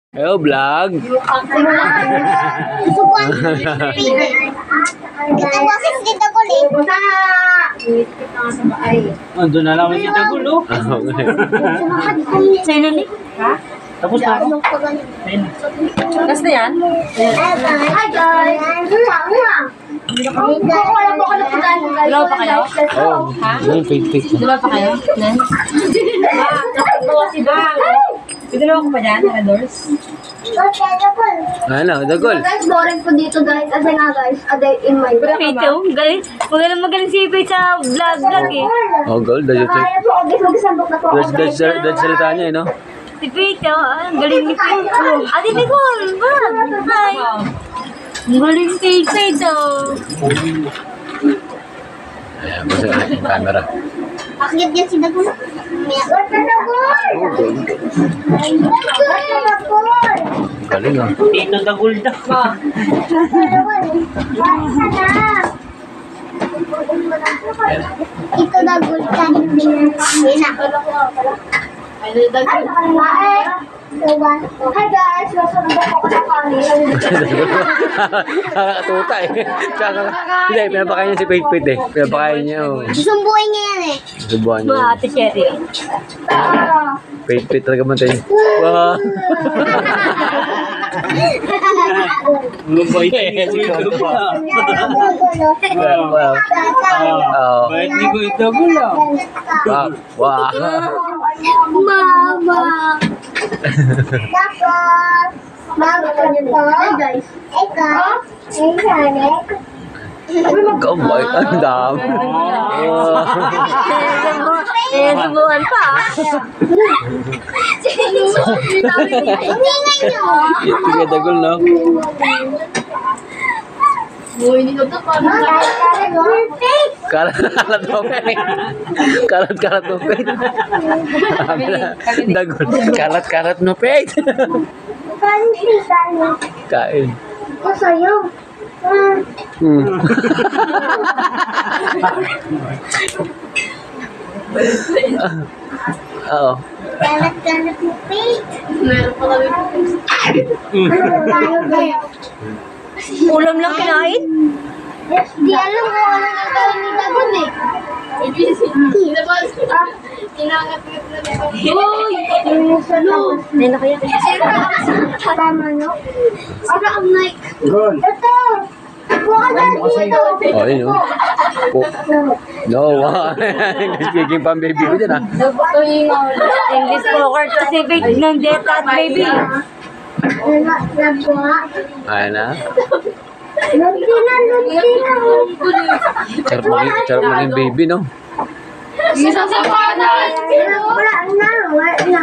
Hello, vlog. Ito boses dito ko Doon na lang si Tagulo. Sa'yo na ha? Tapos na ako. Last na yan? Hi guys! Dalawa pa kayo? Oh, yung fake. Dalawa pa kayo? Nan? Nakakatawa si Bang. May dalawa ko pa dyan, doors. Ano, dagol. Guys, boring po dito guys. Kasi nga guys, aday in my vlog. Pito, galing. Magaling si Pito sa vlog eh. Oh, gold. Dahil Kaya po, guys, mag-sandok na po ako guys. salita niya, no? Si Pito, galing ni Pito. Ate Nicole, Bang. Hi. Galing si Pito. Ayan, basta yung camera. Akit yan si Dagol. Wala na Dagol! Wala na Dagol! Galing, oh. Tito Tagulo daw. Ito Dagol ka. Hi guys! Masunod ako sa kanin. Nakakatuta eh. Hindi, pinapakain niya si Pit eh. Pinapakain niya, oh. Susumbuin niya yan eh. Subuhan niya. Ate Cherry. Pit talaga man tayo. Wow. Lumboy eh. Si Tagulo. Wow. Oh. Bakit di ko Tagulo? Wow. Mama! Tapos, mama ko nito. Hi guys. Ikaw. Kamay, ang dami. Subuhan pa. Ingay nyo. Sige, dagol, no? Kalat mo, Pet. Kalat mo, Pet. Dagol. Kalat mo, Pet. Kain. O sa'yo. Oo. Kalat mo, Pete. Ulam lang kinain? Di alam mo ano yung gawin ni Dagol eh. Hindi na kaya. Tama no? Ano ang night? Ito! Buka na dito! Oh, yun, oh. No, wow. Speaking pang baby ko dyan, ah. English poker to si Pito ng Deta at baby. Nagbuha? Ayan na. Luntina! Charap mo yung baby, no? Wala na! Wala na!